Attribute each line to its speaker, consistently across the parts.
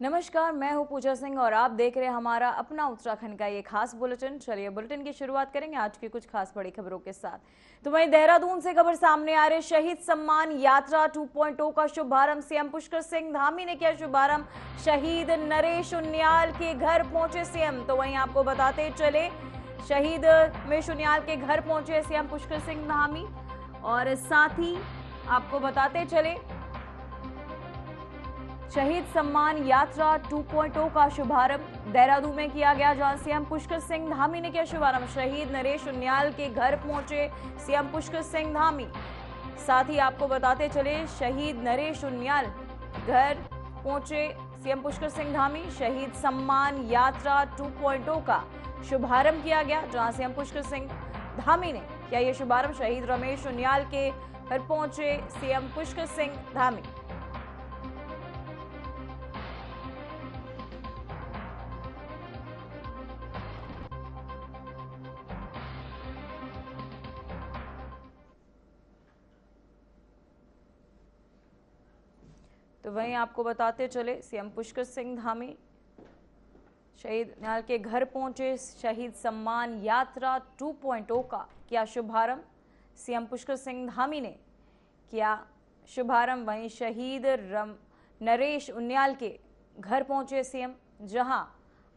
Speaker 1: नमस्कार, मैं हूं पूजा सिंह और आप देख रहे हैं हमारा अपना उत्तराखंड का ये खास बुलेटिन। चलिए बुलेटिन की शुरुआत करेंगे आज की कुछ खास बड़ी खबरों के साथ। तो वहीं देहरादून से खबर सामने आ रही, शहीद सम्मान यात्रा 2.0 का शुभारंभ सीएम पुष्कर सिंह धामी ने किया शुभारंभ। शहीद नरेश उनियाल के घर पहुंचे सीएम। तो वहीं आपको बताते चले, शहीद नरेश उनियाल के घर पहुंचे सीएम पुष्कर सिंह धामी और साथ ही आपको बताते चले शहीद सम्मान यात्रा 2.0 का शुभारंभ देहरादून में किया गया, जहां सीएम पुष्कर सिंह धामी ने किया शुभारंभ। शहीद नरेश उनियाल के घर पहुंचे सीएम पुष्कर सिंह धामी। साथ ही आपको बताते चले, शहीद नरेश उनियाल घर पहुंचे सीएम पुष्कर सिंह धामी। शहीद सम्मान यात्रा 2.0 का शुभारंभ किया गया, जहां सीएम पुष्कर सिंह धामी ने किया यह शुभारंभ। शहीद रमेश उनियाल के घर पहुंचे सीएम पुष्कर सिंह धामी। तो वहीं आपको बताते चले, सीएम पुष्कर सिंह धामी शहीद उनियाल के घर पहुंचे। शहीद सम्मान यात्रा 2.0 का किया शुभारंभ, सीएम पुष्कर सिंह धामी ने किया शुभारंभ। वहीं शहीद नरेश उनियाल के घर पहुंचे सीएम, जहां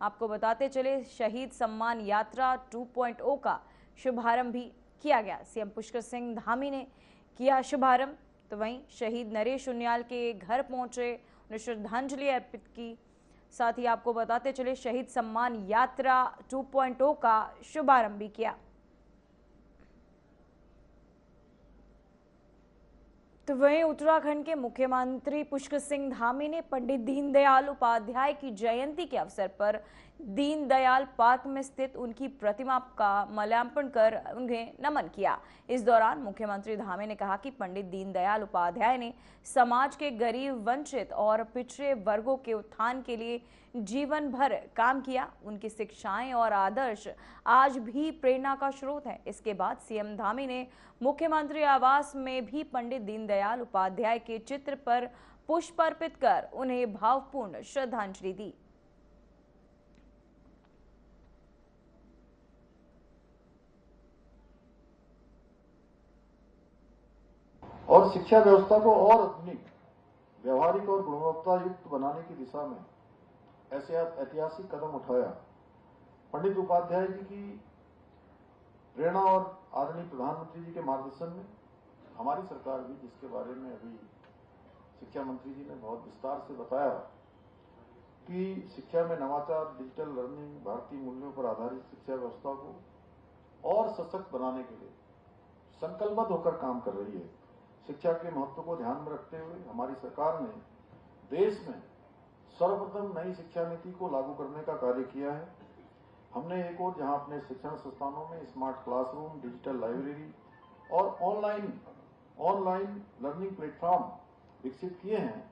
Speaker 1: आपको बताते चले शहीद सम्मान यात्रा 2.0 का शुभारंभ भी किया गया। सीएम पुष्कर सिंह धामी ने किया शुभारंभ। तो वहीं शहीद नरेश उनियाल के घर पहुंचे, उन्हें श्रद्धांजलि अर्पित की। साथ ही आपको बताते चले शहीद सम्मान यात्रा 2.0 का शुभारंभ भी किया। तो वहीं उत्तराखंड के मुख्यमंत्री पुष्कर सिंह धामी ने पंडित दीनदयाल उपाध्याय की जयंती के अवसर पर दीनदयाल पार्क में स्थित उनकी प्रतिमा का माल्यार्पण कर उन्हें नमन किया। इस दौरान मुख्यमंत्री धामी ने कहा कि पंडित दीनदयाल उपाध्याय ने समाज के गरीब, वंचित और पिछड़े वर्गों के उत्थान के लिए जीवन भर काम किया। उनकी शिक्षाएं और आदर्श आज भी प्रेरणा का स्रोत है। इसके बाद सीएम धामी ने मुख्यमंत्री आवास में भी पंडित दीनदयाल उपाध्याय के चित्र पर पुष्प अर्पित कर उन्हें भावपूर्ण श्रद्धांजलि दी।
Speaker 2: और शिक्षा व्यवस्था को और आधुनिक, व्यवहारिक और गुणवत्ता युक्त बनाने की दिशा में ऐसे ऐतिहासिक कदम उठाया। पंडित उपाध्याय जी की प्रेरणा और आदरणीय प्रधानमंत्री जी के मार्गदर्शन में हमारी सरकार भी, जिसके बारे में अभी शिक्षा मंत्री जी ने बहुत विस्तार से बताया कि शिक्षा में नवाचार, डिजिटल लर्निंग, भारतीय मूल्यों पर आधारित शिक्षा व्यवस्था को और सशक्त बनाने के लिए संकल्पबद्ध होकर काम कर रही है। शिक्षा के महत्व को ध्यान में रखते हुए हमारी सरकार ने देश में सर्वप्रथम नई शिक्षा नीति को लागू करने का कार्य किया है। हमने एक और जहां अपने शिक्षण संस्थानों में स्मार्ट क्लासरूम, डिजिटल लाइब्रेरी और ऑनलाइन लर्निंग प्लेटफॉर्म विकसित किए हैं,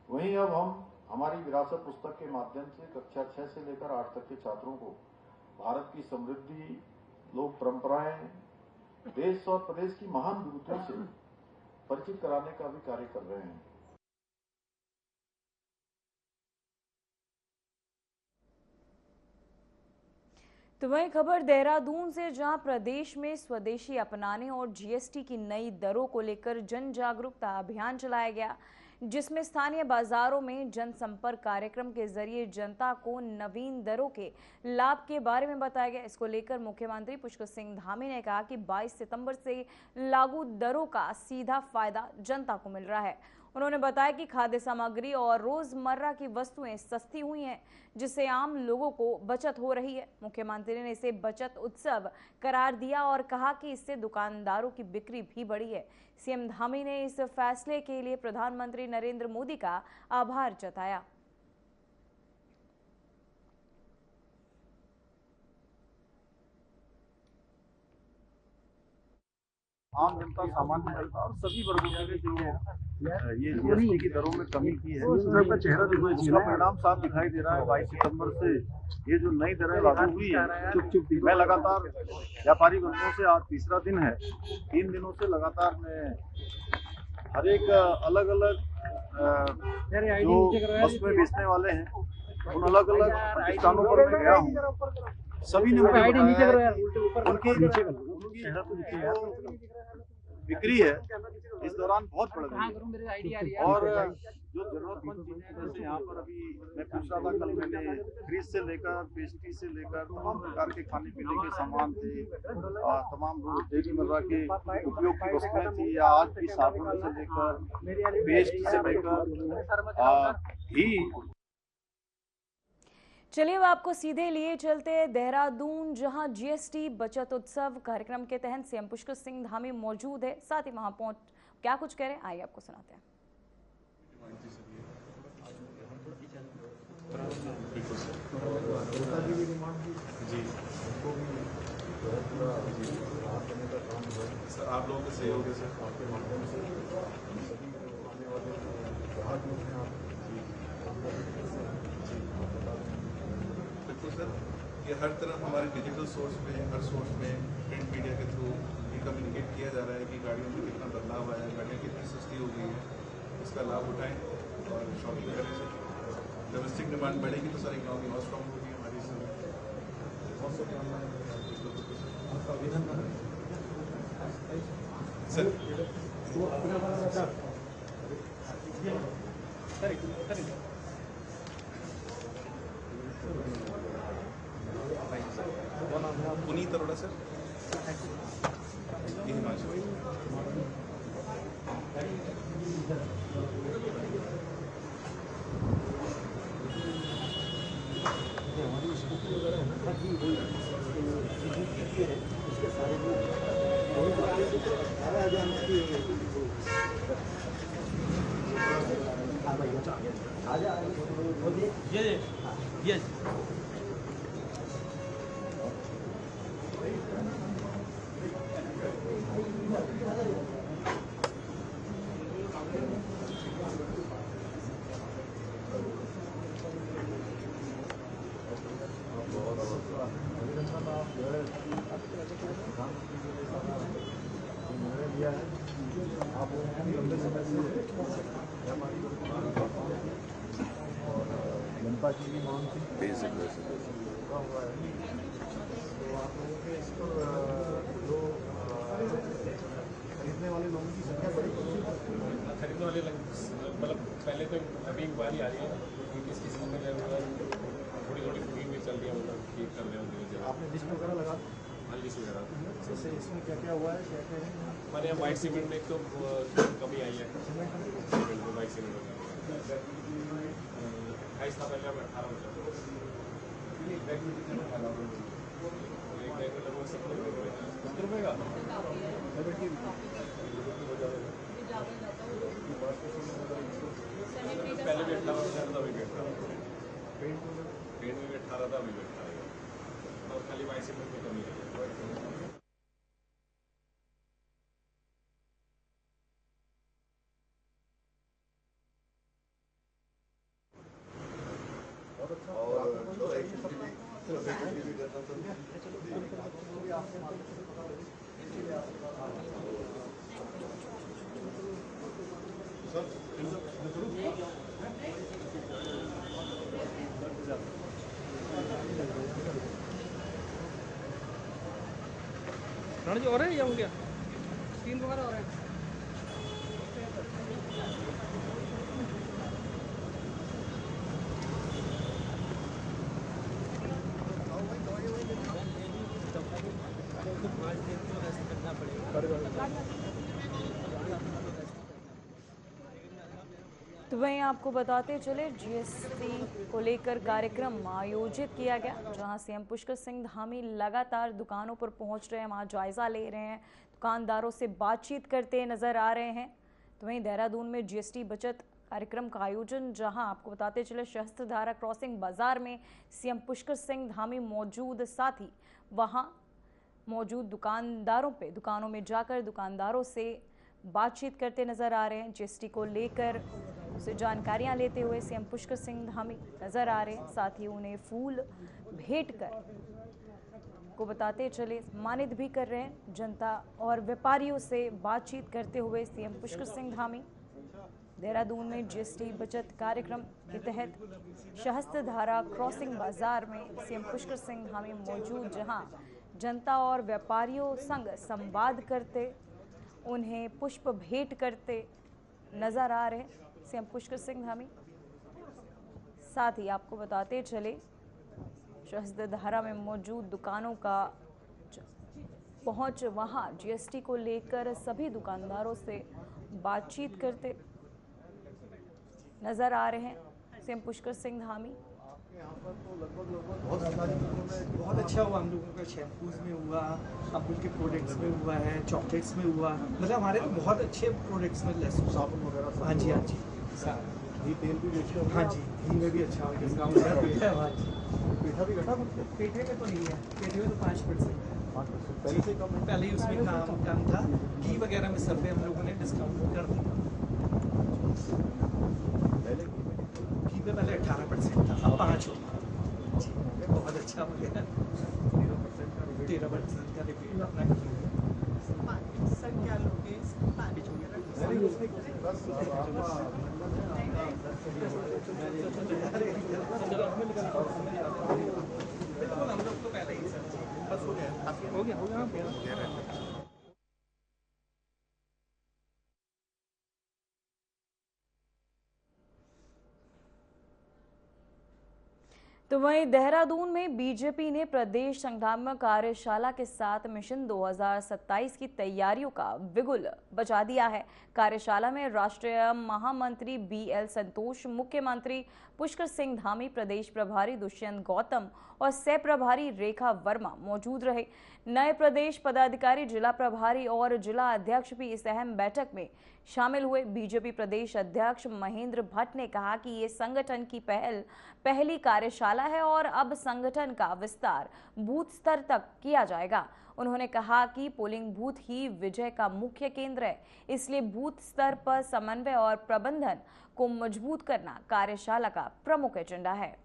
Speaker 2: वहीं अब हम हमारी विरासत पुस्तक के माध्यम से कक्षा 6 से लेकर 8 तक के छात्रों को भारत की समृद्धि, लोक परंपराएं, देश और प्रदेश की महान विभूतियों से परिचित कराने का भी कार्य कर रहे हैं।
Speaker 1: तो वहीं खबर देहरादून से, जहां प्रदेश में स्वदेशी अपनाने और जीएसटी की नई दरों को लेकर जन जागरूकता अभियान चलाया गया, जिसमें स्थानीय बाजारों में जनसंपर्क कार्यक्रम के जरिए जनता को नवीन दरों के लाभ के बारे में बताया गया। इसको लेकर मुख्यमंत्री पुष्कर सिंह धामी ने कहा कि 22 सितंबर से लागू दरों का सीधा फायदा जनता को मिल रहा है। उन्होंने बताया कि खाद्य सामग्री और रोजमर्रा की वस्तुएं सस्ती हुई हैं, जिससे आम लोगों को बचत हो रही है। मुख्यमंत्री ने इसे बचत उत्सव करार दिया और कहा कि इससे दुकानदारों की बिक्री भी बढ़ी है। सीएम धामी ने इस फैसले के लिए प्रधानमंत्री नरेंद्र मोदी का आभार जताया।
Speaker 3: आम जनता, सामान्य जनता और सभी वर्गों के लिए जो ये जीएसटी की दरों में कमी की है, उसका चेहरा देखो, उसका परिणाम साफ दिखाई दे रहा है। 22 सितंबर से ये जो नई दरें लागू हुई है, मैं लगातार व्यापारी बंधुओं से, आज तीसरा दिन है, 3 दिनों से लगातार मैं हर एक अलग अलग जो बस में बेचने वाले हैं उन अलग अलग प्रतिष्ठानों पर मैं गया हूँ, सभी ने मुझे बताया उनकी बिक्री है इस दौरान बहुत बढ़ गई है। और जो जरूरतमंद चीजें जैसे यहाँ पर अभी मैं पूछ रहा था, कल मैंने फ्रिज से लेकर पेस्ट्री से लेकर तमाम प्रकार के खाने पीने के सामान थे, तमाम रोजमर्रा के उपयोग की वस्तुएं थी, या आज भी साबुन से लेकर पेस्ट से लेकर घी।
Speaker 1: चलिए अब आपको सीधे लिए चलते हैं देहरादून, जहां जीएसटी बचत उत्सव कार्यक्रम के तहत सीएम पुष्कर सिंह धामी मौजूद है। साथ ही वहां पहुंच क्या कुछ कह रहे हैं, आइए आपको सुनाते हैं।
Speaker 4: जी सर, आप लोगों के सहयोग है सर। बिल्कुल सर, ये हर तरफ हमारे डिजिटल सोर्स में, हर सोर्स में प्रिंट मीडिया के थ्रू ये कम्युनिकेट किया जा रहा है कि गाड़ियों में कितना बदलाव आया है, गाड़ियाँ कितनी सस्ती हो गई है। इसका लाभ उठाएं और शॉपिंग करें सर। डोमेस्टिक डिमांड बढ़ेगी तो सर इकोनॉमी और स्ट्रॉन्ग होगी हमारी सर। पुनीत अरोड़ा सर, ये हिमांशु भाई।
Speaker 5: Yes.
Speaker 2: जनता की भी मांग थी
Speaker 4: बेसिक
Speaker 2: हुआ है, तो आप लोगों के इस पर जो खरीदने वाले लोगों की संख्या बड़ी
Speaker 5: खरीदने वाले मतलब पहले तो अभी इंक्वायरी आ रही है कि किस किस्म में थोड़ी थोड़ी बुकिंग भी चल रही है, मतलब ठीक कर रहे हैं।
Speaker 2: आपने लिस्ट वगैरह लगा
Speaker 5: लिस्ट वगैरह
Speaker 2: जैसे इसमें क्या क्या हुआ है, क्या क्या है?
Speaker 5: हमारे यहाँ वाइट सीमेंट में एक तो कमी आई है, सीमेंट में वाइट सीमेंट वगैरह 28 था पहले, अब 18 बचा। एक बैग में लगभग 70 रुपये का पहले भी 18 था, अभी भी 18 पेंट में भी 18 था, अभी भी 18 और खाली वाइट सीमेंट में कमी है। राणा जी और है या हो गया? 3 वगैरह और है।
Speaker 1: तो वहीं आपको बताते चले जीएसटी को लेकर कार्यक्रम आयोजित किया गया, जहां सीएम पुष्कर सिंह धामी लगातार दुकानों पर पहुंच रहे हैं, वहां जायजा ले रहे हैं, दुकानदारों से बातचीत करते नजर आ रहे हैं। तो वहीं देहरादून में जीएसटी बचत कार्यक्रम का आयोजन, जहां आपको बताते चले शस्त्रधारा क्रॉसिंग बाजार में सीएम पुष्कर सिंह धामी मौजूद, साथ ही वहां मौजूद दुकानों में जाकर दुकानदारों से बातचीत करते नजर आ रहे हैं। जीएसटी को लेकर उसे जानकारियां लेते हुए सीएम पुष्कर सिंह धामी नजर आ रहे हैं, साथ ही उन्हें फूल भेंट कर को बताते चले सम्मानित भी कर रहे हैं। जनता और व्यापारियों से बातचीत करते हुए सीएम पुष्कर सिंह धामी देहरादून में जीएसटी बचत कार्यक्रम के तहत सहस्त्रधारा क्रॉसिंग बाजार में सीएम पुष्कर सिंह धामी मौजूद, जहां जनता और व्यापारियों संग संवाद करते, उन्हें पुष्प भेंट करते नजर आ रहे सीएम पुष्कर सिंह धामी। साथ ही आपको बताते चले, सहस्त्रधारा में मौजूद दुकानों का पहुंच, वहां जीएसटी को लेकर सभी दुकानदारों से बातचीत करते नजर आ रहे हैं सीएम पुष्कर सिंह धामी।
Speaker 6: बहुत अच्छा हुआ, हम लोगों का शैम्पूज में हुआ, अमूल के प्रोडक्ट्स में हुआ है, चॉकलेट्स में हुआ, मतलब हमारे बहुत अच्छे प्रोडक्ट्स में लेस साबुन वगैरह। हाँ जी, हाँ जी,
Speaker 3: घी तेल भी बेचते हो?
Speaker 6: हाँ जी, घी में भी अच्छा डिस्काउंट है। हाँ जी,
Speaker 3: पेठा भी घटा कुछ?
Speaker 6: पेठे में तो नहीं है, पेठे में तो 5% है।
Speaker 3: 5% पहले से कम है?
Speaker 6: पहले ही उसमें कम था। घी वगैरह में सब पे हम लोगों ने डिस्काउंट कर दिया।
Speaker 3: पहले
Speaker 6: घी पे पहले 18% था, अब 5 हो गया। बहुत अच्छा हो गया। 13% का रिपीट अपना सर क्या लोगे बिल्कुल, हम लोग तो पहले ही सर बस हो गया।
Speaker 1: तो वहीं देहरादून में बीजेपी ने प्रदेश संग्रामक कार्यशाला के साथ मिशन 2027 की तैयारियों का बिगुल बजा दिया है। कार्यशाला में राष्ट्रीय महामंत्री बीएल संतोष, मुख्यमंत्री पुष्कर सिंह धामी, प्रदेश प्रभारी दुष्यंत गौतम और सह प्रभारी रेखा वर्मा मौजूद रहे। नए प्रदेश पदाधिकारी, जिला प्रभारी और जिला अध्यक्ष भी इस अहम बैठक में शामिल हुए। बीजेपी प्रदेश अध्यक्ष महेंद्र भट्ट ने कहा कि ये संगठन की पहली कार्यशाला है और अब संगठन का विस्तार बूथ स्तर तक किया जाएगा। उन्होंने कहा कि पोलिंग बूथ ही विजय का मुख्य केंद्र है, इसलिए बूथ स्तर पर समन्वय और प्रबंधन को मजबूत करना कार्यशाला का प्रमुख एजेंडा है।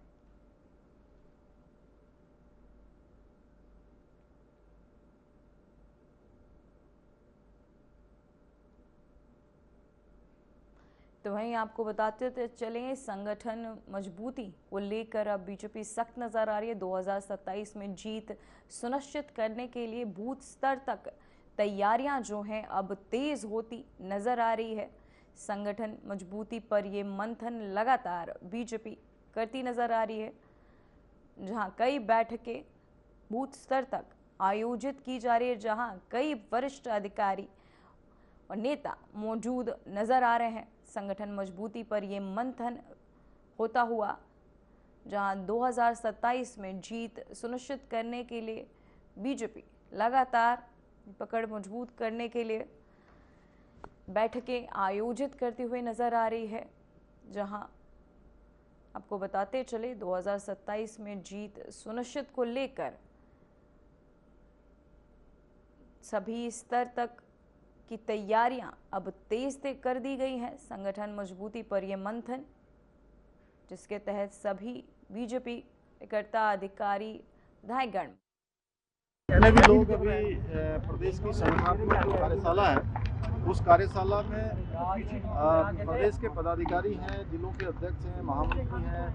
Speaker 1: तो वहीं आपको बताते चलें, संगठन मजबूती को लेकर अब बीजेपी सख्त नजर आ रही है। 2027 में जीत सुनिश्चित करने के लिए बूथ स्तर तक तैयारियां जो हैं अब तेज होती नजर आ रही है। संगठन मजबूती पर ये मंथन लगातार बीजेपी करती नजर आ रही है, जहां कई बैठकें बूथ स्तर तक आयोजित की जा रही है, जहां कई वरिष्ठ अधिकारी और नेता मौजूद नजर आ रहे हैं। संगठन मजबूती पर ये मंथन होता हुआ, जहां 2027 में जीत सुनिश्चित करने के लिए बीजेपी लगातार पकड़ मजबूत करने के लिए बैठकें आयोजित करती हुई नजर आ रही है। जहां आपको बताते चले, 2027 में जीत सुनिश्चित को लेकर सभी स्तर तक की तैयारियां अब तेज कर दी गई हैं। संगठन मजबूती पर यह मंथन, जिसके तहत सभी बीजेपी कार्यकर्ता, अधिकारी, विधायकगण
Speaker 3: भी लोग अभी प्रदेश की संगठनात्मक जो कार्यशाला है, उस कार्यशाला में प्रदेश के पदाधिकारी हैं, जिलों के अध्यक्ष हैं, महामंत्री हैं,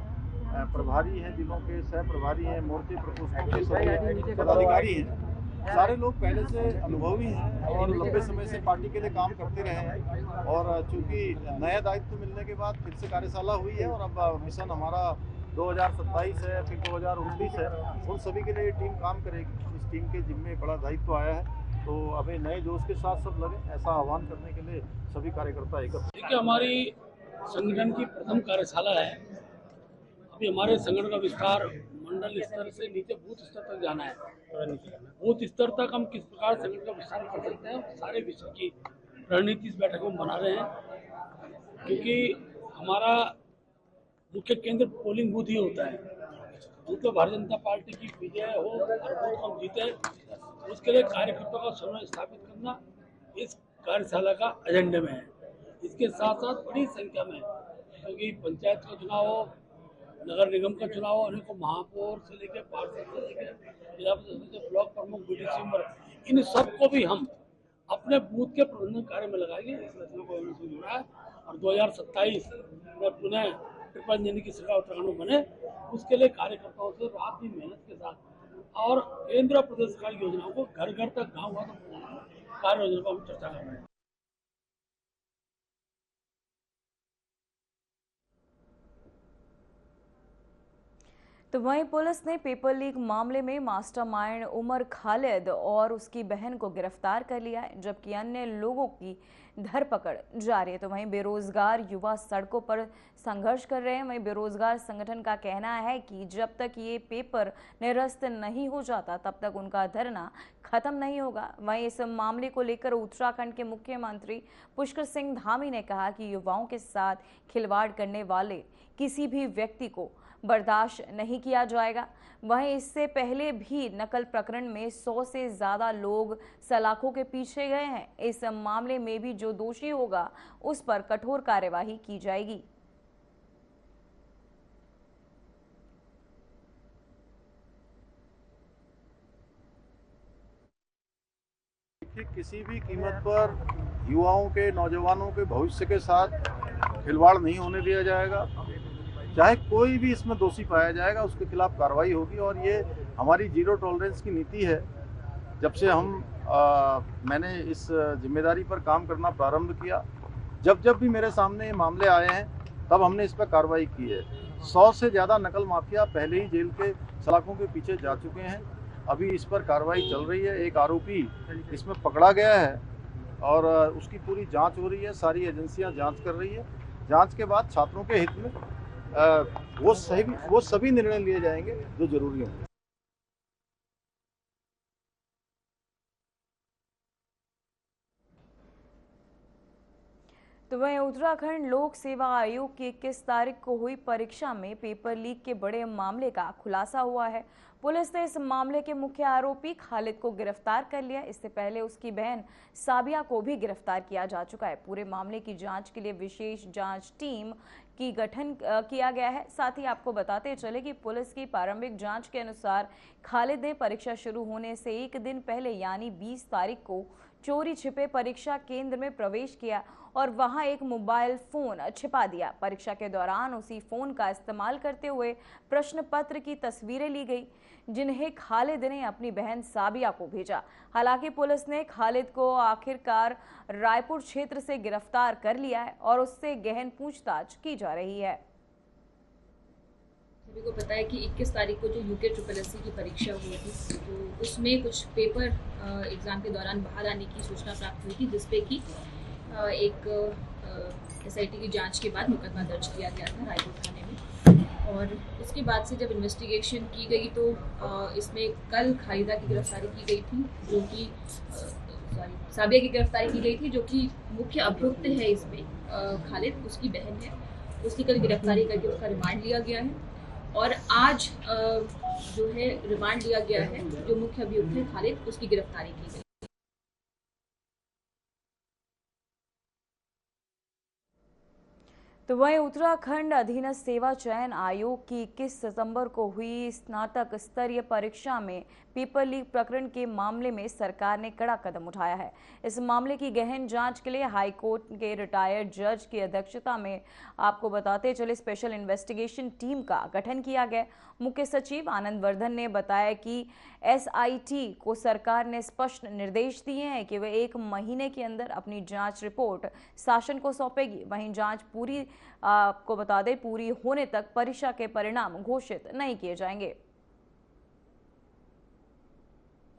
Speaker 3: प्रभारी हैं, जिलों के सह प्रभारी हैं, मोर्चे प्रकोष्ठों के सभी पदाधिकारी हैं। सारे लोग पहले से अनुभवी हैं और लंबे समय से पार्टी के लिए काम करते रहे हैं। और चूंकि नया दायित्व मिलने के बाद फिर से कार्यशाला हुई है और अब मिशन हमारा 2027 है, फिर 2029 है, उन सभी के लिए टीम काम करेगी। इस टीम के जिम्मे बड़ा दायित्व आया है, तो अभी नए जोश के साथ सब लगे, ऐसा आह्वान करने के लिए सभी कार्यकर्ता एकत्र।
Speaker 7: देखिए, हमारी संगठन की प्रथम कार्यशाला है। अभी हमारे संगठन का विस्तार मंडल स्तर से नीचे बूथ स्तर तक जाना है। बूथ स्तर तक हम किस प्रकार संगठन का विस्तार कर सकते हैं, सारे विषय की रणनीति इस बैठक में बना रहे हैं, क्योंकि हमारा मुख्य केंद्र पोलिंग बूथ ही होता है। बूथ में भारतीय जनता पार्टी की विजय हो और बूथ हम जीते, उसके लिए कार्यकर्ताओं का समन्वय स्थापित करना इस कार्यशाला का एजेंडे में है। इसके साथ साथ बड़ी संख्या में, क्योंकि पंचायत का चुनाव हो, नगर निगम का चुनाव हो, अनेकों महापौर से लेकर पार्षद से लेकर जिला परिषद, ब्लॉक प्रमुख, बीडीसी मेंबर, इन सबको भी हम अपने बूथ के प्रबंधन कार्य में लगाएंगे। इस लक्ष्य को हमने जुड़ा है और 2027 में पुनः ट्रिपल इंजन की सरकार उत्तराखंड में बने, उसके लिए कार्यकर्ताओं से रात दिन मेहनत के साथ और केंद्र और प्रदेश सरकार की योजनाओं को घर घर तक, गाँव गाँव तक पहुंचाने कार्य योजना पर हम चर्चा कर रहे हैं।
Speaker 1: तो वहीं पुलिस ने पेपर लीक मामले में मास्टरमाइंड उमर खालिद और उसकी बहन को गिरफ्तार कर लिया है, जबकि अन्य लोगों की धरपकड़ जारी है। तो वहीं बेरोजगार युवा सड़कों पर संघर्ष कर रहे हैं। वहीं बेरोजगार संगठन का कहना है कि जब तक ये पेपर निरस्त नहीं हो जाता तब तक उनका धरना खत्म नहीं होगा। वहीं इस मामले को लेकर उत्तराखंड के मुख्यमंत्री पुष्कर सिंह धामी ने कहा कि युवाओं के साथ खिलवाड़ करने वाले किसी भी व्यक्ति को बर्दाश्त नहीं किया जाएगा। वहीं इससे पहले भी नकल प्रकरण में 100 से ज्यादा लोग सलाखों के पीछे गए हैं। इस मामले में भी जो दोषी होगा उस पर कठोर कार्यवाही की जाएगी।
Speaker 3: किसी भी कीमत पर युवाओं के, नौजवानों के भविष्य के साथ खिलवाड़ नहीं होने दिया जाएगा। चाहे कोई भी इसमें दोषी पाया जाएगा, उसके खिलाफ कार्रवाई होगी और ये हमारी जीरो टॉलरेंस की नीति है। जब से मैंने इस जिम्मेदारी पर काम करना प्रारंभ किया, जब भी मेरे सामने ये मामले आए हैं तब हमने इस पर कार्रवाई की है। 100 से ज़्यादा नकल माफिया पहले ही जेल के सलाखों के पीछे जा चुके हैं। अभी इस पर कार्रवाई चल रही है। एक आरोपी इसमें पकड़ा गया है और उसकी पूरी जांच हो रही है। सारी एजेंसियां जांच कर रही है। जांच के बाद छात्रों के हित में वो सभी निर्णय लिए जाएंगे जो जरूरी होंगे।
Speaker 1: तो वहीं उत्तराखंड लोक सेवा आयोग की 21 तारीख को हुई परीक्षा में पेपर लीक के बड़े मामले का खुलासा हुआ है। पुलिस ने इस मामले के मुख्य आरोपी खालिद को गिरफ्तार कर लिया। इससे पहले उसकी बहन साबिया को भी गिरफ्तार किया जा चुका है। पूरे मामले की जांच के लिए विशेष जांच टीम की गठन किया गया है। साथ ही आपको बताते चले कि पुलिस की प्रारंभिक जांच के अनुसार खालिद ने परीक्षा शुरू होने से एक दिन पहले यानी 20 तारीख को चोरी छिपे परीक्षा केंद्र में प्रवेश किया और वहां एक मोबाइल फोन छिपा दिया। परीक्षा के दौरान उसी फोन का इस्तेमाल करते हुए प्रश्न पत्र की तस्वीरें ली गई, जिन्हें खालिद ने अपनी बहन साबिया को भेजा। हालांकि पुलिस ने खालिद को आखिरकार रायपुर क्षेत्र से गिरफ्तार कर लिया है और उससे गहन पूछताछ की जा रही है।
Speaker 8: सभी को पता है कि 21 तारीख को जो यूके SSSC की परीक्षा हुई थी, तो उसमें कुछ पेपर एग्ज़ाम के दौरान बाहर आने की सूचना प्राप्त हुई थी, जिसपे कि एक SIT की जांच के बाद मुकदमा दर्ज किया गया था रायपुर थाने में। और उसके बाद से जब इन्वेस्टिगेशन की गई तो इसमें कल खालिदा की गिरफ्तारी की गई थी, जो कि साबिया की गिरफ्तारी की गई थी, जो कि मुख्य अभियुक्त है इसमें। खालिद उसकी बहन है, उसकी कल गिरफ्तारी करके उसका रिमांड लिया गया है और आज जो है रिमांड लिया गया है। जो मुख्य अभियुक्त है खालिद, उसकी गिरफ्तारी की गई।
Speaker 1: तो वहीं उत्तराखंड अधीनस्थ सेवा चयन आयोग की 21 सितंबर को हुई स्नातक स्तरीय परीक्षा में पेपर लीक प्रकरण के मामले में सरकार ने कड़ा कदम उठाया है। इस मामले की गहन जांच के लिए हाई कोर्ट के रिटायर्ड जज की अध्यक्षता में आपको बताते चले स्पेशल इन्वेस्टिगेशन टीम का गठन किया गया। मुख्य सचिव आनंद वर्धन ने बताया कि SIT को सरकार ने स्पष्ट निर्देश दिए हैं कि वे 1 महीने के अंदर अपनी जांच रिपोर्ट शासन को सौंपेगी। वहीं जांच पूरी आपको बता दें पूरी होने तक परीक्षा के परिणाम घोषित नहीं किए जाएंगे।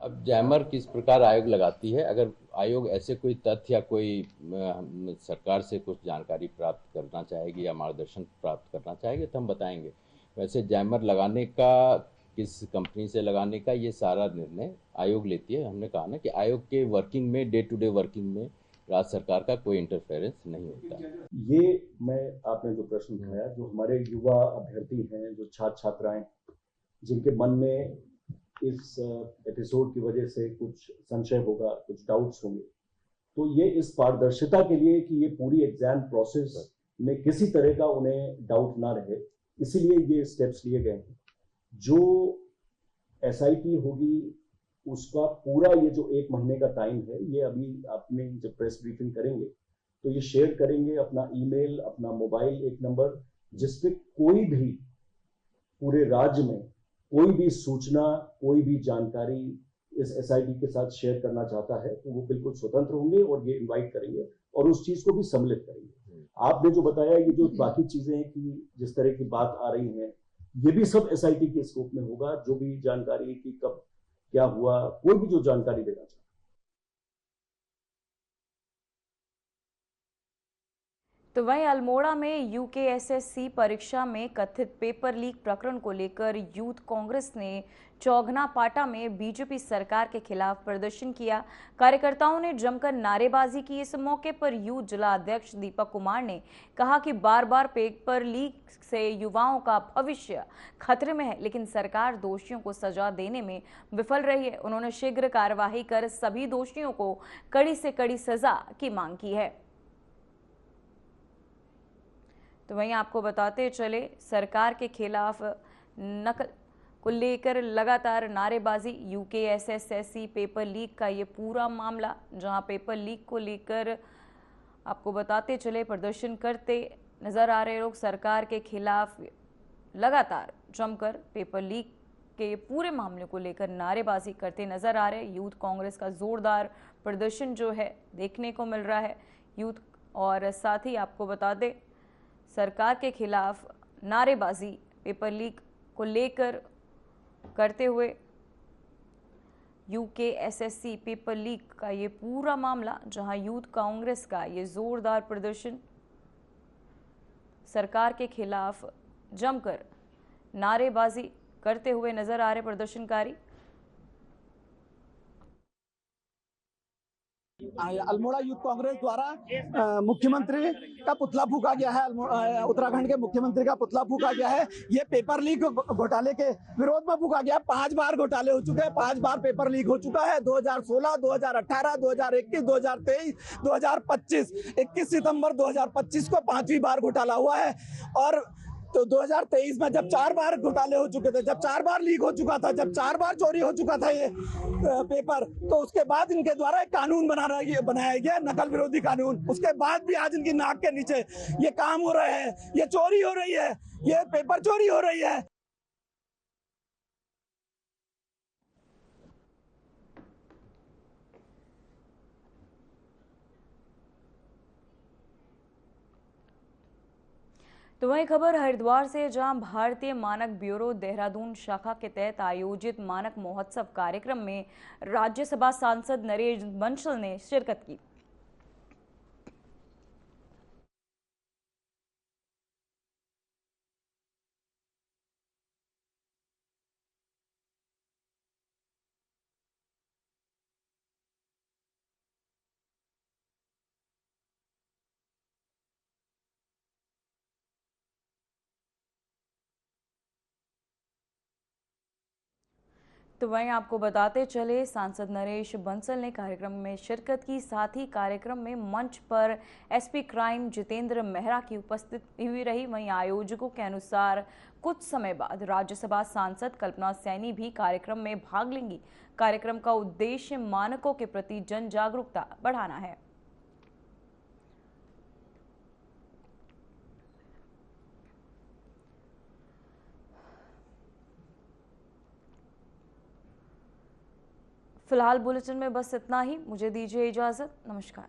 Speaker 9: अब जैमर किस प्रकार आयोग लगाती है, अगर आयोग ऐसे कोई तथ्य या कोई सरकार से कुछ जानकारी प्राप्त करना चाहेगी या मार्गदर्शन प्राप्त करना चाहेगी तो हम बताएंगे। वैसे जैमर लगाने का, किस कंपनी से लगाने का, ये सारा निर्णय आयोग लेती है। हमने कहा ना कि आयोग के वर्किंग में, डे टू डे वर्किंग में राज्य सरकार का कोई इंटरफेरेंस नहीं होता है।
Speaker 10: ये आपने जो प्रश्न उठाया, जो हमारे युवा अभ्यर्थी हैं, जो छात्र छात्राएं जिनके मन में इस एपिसोड की वजह से कुछ संशय होगा, कुछ डाउट्स होंगे, तो ये इस पारदर्शिता के लिए कि ये पूरी एग्जाम प्रोसेस में किसी तरह का उन्हें डाउट ना रहे, इसीलिए ये स्टेप्स लिए गए हैं। जो SIT होगी उसका पूरा ये जो 1 महीने का टाइम है, ये अभी आपने जब प्रेस ब्रीफिंग करेंगे तो ये शेयर करेंगे अपना ईमेल, अपना मोबाइल एक नंबर, जिसपे कोई भी पूरे राज्य में कोई भी सूचना, कोई भी जानकारी इस एसआईटी के साथ शेयर करना चाहता है तो वो बिल्कुल स्वतंत्र होंगे और ये इनवाइट करेंगे और उस चीज को भी सम्मिलित करेंगे। आपने जो बताया, ये जो बाकी चीजें हैं कि जिस तरह की बात आ रही है, ये भी सब एसआईटी के स्कोप में होगा। जो भी जानकारी कि कब क्या हुआ, कोई भी जो जानकारी देना चाहे।
Speaker 1: तो वहीं अल्मोड़ा में यूकेएसएससी परीक्षा में कथित पेपर लीक प्रकरण को लेकर यूथ कांग्रेस ने चौघना पाटा में बीजेपी सरकार के खिलाफ प्रदर्शन किया। कार्यकर्ताओं ने जमकर नारेबाजी की। इस मौके पर यूथ जिला अध्यक्ष दीपक कुमार ने कहा कि बार बार पेपर लीक से युवाओं का भविष्य खतरे में है, लेकिन सरकार दोषियों को सजा देने में विफल रही है। उन्होंने शीघ्र कार्यवाही कर सभी दोषियों को कड़ी से कड़ी सजा की मांग की है। तो वहीं आपको बताते चले, सरकार के खिलाफ नकल को लेकर लगातार नारेबाजी। यूकेएसएससी पेपर लीक का ये पूरा मामला, जहां पेपर लीक को लेकर आपको बताते चले प्रदर्शन करते नजर आ रहे लोग सरकार के खिलाफ लगातार जमकर पेपर लीक के पूरे मामले को लेकर नारेबाजी करते नजर आ रहे। यूथ कांग्रेस का जोरदार प्रदर्शन जो है देखने को मिल रहा है यूथ, और साथ ही आपको बता दें सरकार के खिलाफ नारेबाजी पेपर लीक को लेकर करते हुए यूकेएसएससी पेपर लीक का ये पूरा मामला, जहां यूथ कांग्रेस का ये जोरदार प्रदर्शन सरकार के खिलाफ जमकर नारेबाजी करते हुए नजर आ रहे प्रदर्शनकारी।
Speaker 11: अल्मोड़ा यूथ कांग्रेस द्वारा मुख्यमंत्री का पुतला फूका गया है। उत्तराखंड के मुख्यमंत्री का पुतला फूका गया है। ये पेपर लीक घोटाले के विरोध में फूका गया। 5 बार घोटाले हो चुके हैं, 5 बार पेपर लीक हो चुका है। 2016, 2018, 2021, 2023, 2025, 21 सितंबर 2025 को 5वीं बार घोटाला हुआ है। और तो 2023 में जब 4 बार घोटाले हो चुके थे, जब 4 बार लीक हो चुका था, जब 4 बार चोरी हो चुका था ये पेपर, तो उसके बाद इनके द्वारा एक कानून बनाया गया, नकल विरोधी कानून। उसके बाद भी आज इनकी नाक के नीचे ये काम हो रहे हैं, ये चोरी हो रही है, ये पेपर चोरी हो रही है।
Speaker 1: तो वही खबर हरिद्वार से, जहां भारतीय मानक ब्यूरो देहरादून शाखा के तहत आयोजित मानक महोत्सव कार्यक्रम में राज्यसभा सांसद नरेश बंसल ने शिरकत की। तो वहीं आपको बताते चले, सांसद नरेश बंसल ने कार्यक्रम में शिरकत की। साथ ही कार्यक्रम में मंच पर एसपी क्राइम जितेंद्र मेहरा की उपस्थिति हुई रही। वहीं आयोजकों के अनुसार कुछ समय बाद राज्यसभा सांसद कल्पना सैनी भी कार्यक्रम में भाग लेंगी। कार्यक्रम का उद्देश्य मानकों के प्रति जन जागरूकता बढ़ाना है। फिलहाल बुलेटिन में बस इतना ही। मुझे दीजिए इजाजत। नमस्कार।